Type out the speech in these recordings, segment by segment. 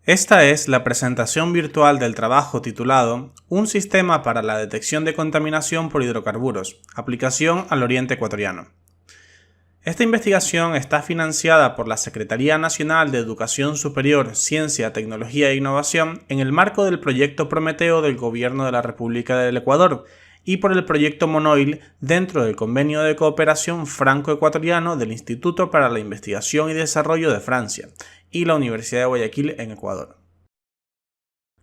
Esta es la presentación virtual del trabajo titulado Un sistema para la detección de contaminación por hidrocarburos, aplicación al Oriente Ecuatoriano. Esta investigación está financiada por la Secretaría Nacional de Educación Superior, Ciencia, Tecnología e Innovación en el marco del proyecto Prometeo del Gobierno de la República del Ecuador y por el proyecto Monoil dentro del Convenio de Cooperación Franco-Ecuatoriano del Instituto para la Investigación y Desarrollo de Francia y la Universidad de Guayaquil en Ecuador.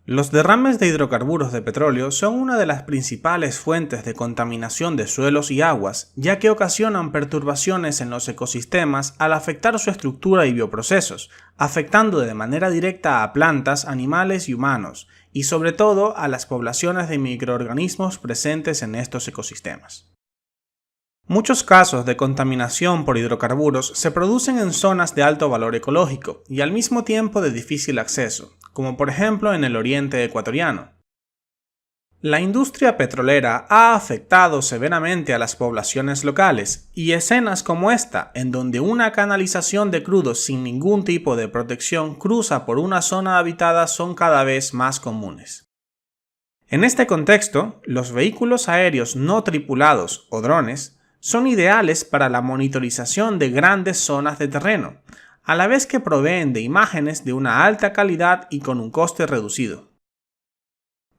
Los derrames de hidrocarburos de petróleo son una de las principales fuentes de contaminación de suelos y aguas, ya que ocasionan perturbaciones en los ecosistemas al afectar su estructura y bioprocesos, afectando de manera directa a plantas, animales y humanos, y sobre todo a las poblaciones de microorganismos presentes en estos ecosistemas. Muchos casos de contaminación por hidrocarburos se producen en zonas de alto valor ecológico y al mismo tiempo de difícil acceso, como por ejemplo en el oriente ecuatoriano. La industria petrolera ha afectado severamente a las poblaciones locales y escenas como esta, en donde una canalización de crudos sin ningún tipo de protección cruza por una zona habitada, son cada vez más comunes. En este contexto, los vehículos aéreos no tripulados o drones son ideales para la monitorización de grandes zonas de terreno, a la vez que proveen de imágenes de una alta calidad y con un coste reducido.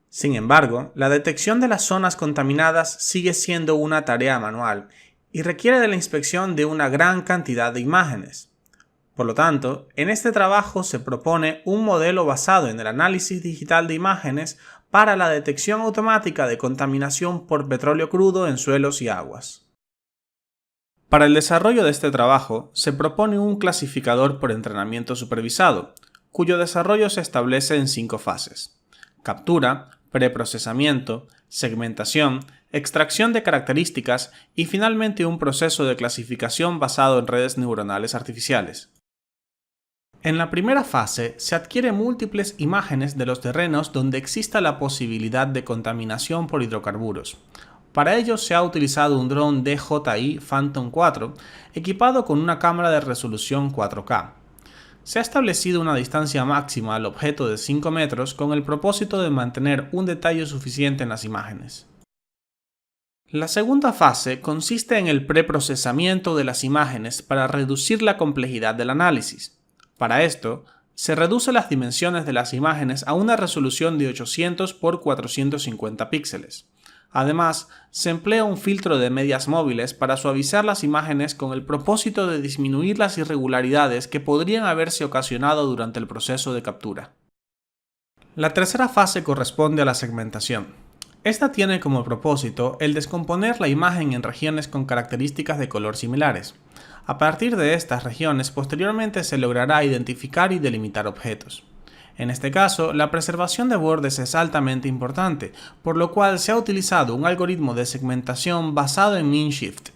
Sin embargo, la detección de las zonas contaminadas sigue siendo una tarea manual y requiere de la inspección de una gran cantidad de imágenes. Por lo tanto, en este trabajo se propone un modelo basado en el análisis digital de imágenes para la detección automática de contaminación por petróleo crudo en suelos y aguas. Para el desarrollo de este trabajo, se propone un clasificador por entrenamiento supervisado, cuyo desarrollo se establece en 5 fases: captura, preprocesamiento, segmentación, extracción de características y finalmente un proceso de clasificación basado en redes neuronales artificiales. En la primera fase se adquiere múltiples imágenes de los terrenos donde exista la posibilidad de contaminación por hidrocarburos. Para ello se ha utilizado un dron DJI Phantom 4 equipado con una cámara de resolución 4K. Se ha establecido una distancia máxima al objeto de 5 metros con el propósito de mantener un detalle suficiente en las imágenes. La segunda fase consiste en el preprocesamiento de las imágenes para reducir la complejidad del análisis. Para esto, se reduce las dimensiones de las imágenes a una resolución de 800 por 450 píxeles. Además, se emplea un filtro de medias móviles para suavizar las imágenes con el propósito de disminuir las irregularidades que podrían haberse ocasionado durante el proceso de captura. La tercera fase corresponde a la segmentación. Esta tiene como propósito el descomponer la imagen en regiones con características de color similares. A partir de estas regiones, posteriormente se logrará identificar y delimitar objetos. En este caso, la preservación de bordes es altamente importante, por lo cual se ha utilizado un algoritmo de segmentación basado en MinShift.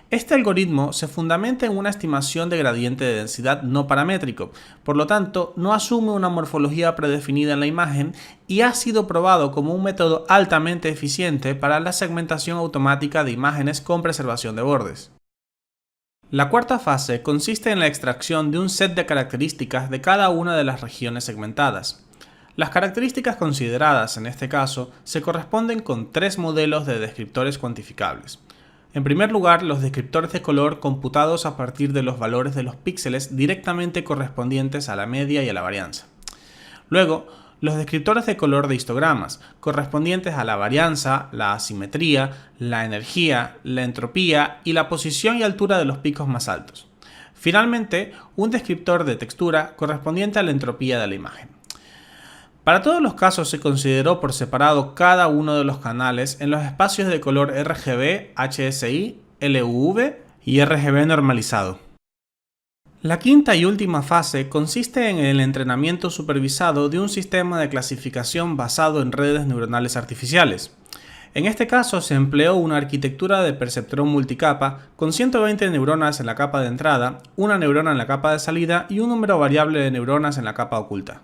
Este algoritmo se fundamenta en una estimación de gradiente de densidad no paramétrico, por lo tanto no asume una morfología predefinida en la imagen y ha sido probado como un método altamente eficiente para la segmentación automática de imágenes con preservación de bordes. La cuarta fase consiste en la extracción de un set de características de cada una de las regiones segmentadas. Las características consideradas en este caso se corresponden con 3 modelos de descriptores cuantificables. En primer lugar, los descriptores de color computados a partir de los valores de los píxeles directamente correspondientes a la media y a la varianza. Luego, los descriptores de color de histogramas, correspondientes a la varianza, la asimetría, la energía, la entropía y la posición y altura de los picos más altos. Finalmente, un descriptor de textura correspondiente a la entropía de la imagen. Para todos los casos se consideró por separado cada uno de los canales en los espacios de color RGB, HSI, LUV y RGB normalizado. La quinta y última fase consiste en el entrenamiento supervisado de un sistema de clasificación basado en redes neuronales artificiales. En este caso se empleó una arquitectura de perceptrón multicapa con 120 neuronas en la capa de entrada, una neurona en la capa de salida y un número variable de neuronas en la capa oculta.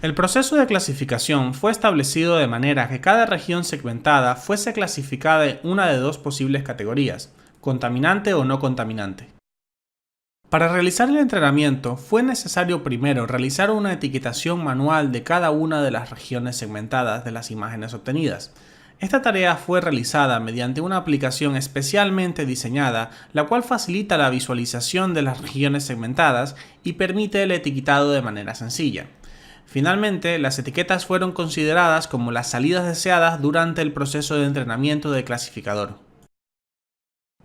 El proceso de clasificación fue establecido de manera que cada región segmentada fuese clasificada en una de 2 posibles categorías: contaminante o no contaminante. Para realizar el entrenamiento fue necesario primero realizar una etiquetación manual de cada una de las regiones segmentadas de las imágenes obtenidas. Esta tarea fue realizada mediante una aplicación especialmente diseñada, la cual facilita la visualización de las regiones segmentadas y permite el etiquetado de manera sencilla. Finalmente, las etiquetas fueron consideradas como las salidas deseadas durante el proceso de entrenamiento del clasificador.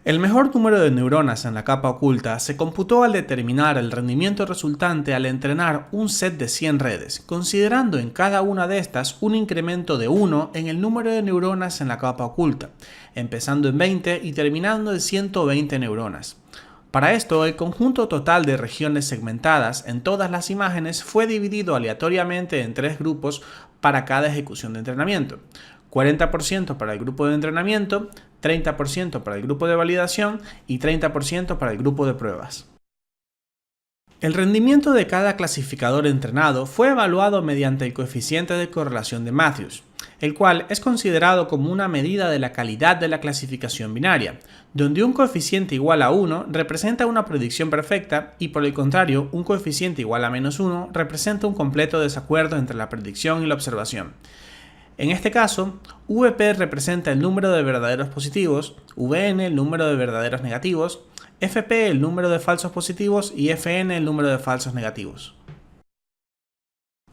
El mejor número de neuronas en la capa oculta se computó al determinar el rendimiento resultante al entrenar un set de 100 redes, considerando en cada una de estas un incremento de 1 en el número de neuronas en la capa oculta, empezando en 20 y terminando en 120 neuronas. Para esto, el conjunto total de regiones segmentadas en todas las imágenes fue dividido aleatoriamente en 3 grupos para cada ejecución de entrenamiento. 40% para el grupo de entrenamiento, 30% para el grupo de validación y 30% para el grupo de pruebas. El rendimiento de cada clasificador entrenado fue evaluado mediante el coeficiente de correlación de Matthews, el cual es considerado como una medida de la calidad de la clasificación binaria, donde un coeficiente igual a 1 representa una predicción perfecta y por el contrario, un coeficiente igual a -1 representa un completo desacuerdo entre la predicción y la observación. En este caso, VP representa el número de verdaderos positivos, VN el número de verdaderos negativos, FP el número de falsos positivos y FN el número de falsos negativos.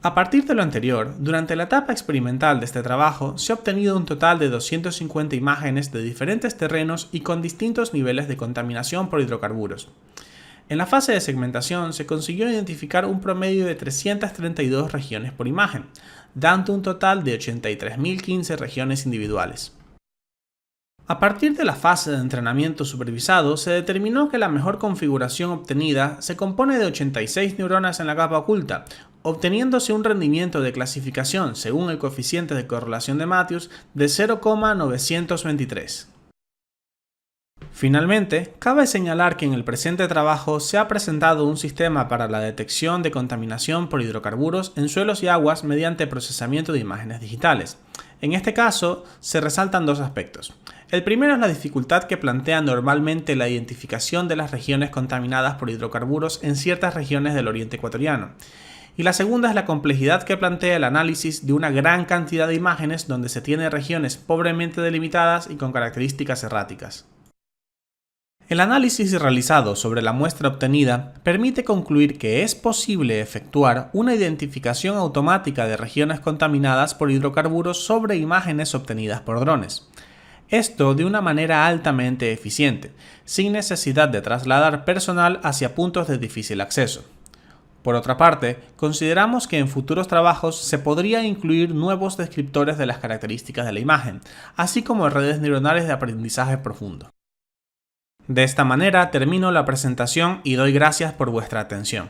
A partir de lo anterior, durante la etapa experimental de este trabajo se ha obtenido un total de 250 imágenes de diferentes terrenos y con distintos niveles de contaminación por hidrocarburos. En la fase de segmentación se consiguió identificar un promedio de 332 regiones por imagen, dando un total de 83.015 regiones individuales. A partir de la fase de entrenamiento supervisado, se determinó que la mejor configuración obtenida se compone de 86 neuronas en la capa oculta, obteniéndose un rendimiento de clasificación según el coeficiente de correlación de Matthews de 0,923. Finalmente, cabe señalar que en el presente trabajo se ha presentado un sistema para la detección de contaminación por hidrocarburos en suelos y aguas mediante procesamiento de imágenes digitales. En este caso, se resaltan 2 aspectos. El primero es la dificultad que plantea normalmente la identificación de las regiones contaminadas por hidrocarburos en ciertas regiones del oriente ecuatoriano. Y la segunda es la complejidad que plantea el análisis de una gran cantidad de imágenes donde se tiene regiones pobremente delimitadas y con características erráticas. El análisis realizado sobre la muestra obtenida permite concluir que es posible efectuar una identificación automática de regiones contaminadas por hidrocarburos sobre imágenes obtenidas por drones. Esto de una manera altamente eficiente, sin necesidad de trasladar personal hacia puntos de difícil acceso. Por otra parte, consideramos que en futuros trabajos se podría incluir nuevos descriptores de las características de la imagen, así como redes neuronales de aprendizaje profundo. De esta manera termino la presentación y doy gracias por vuestra atención.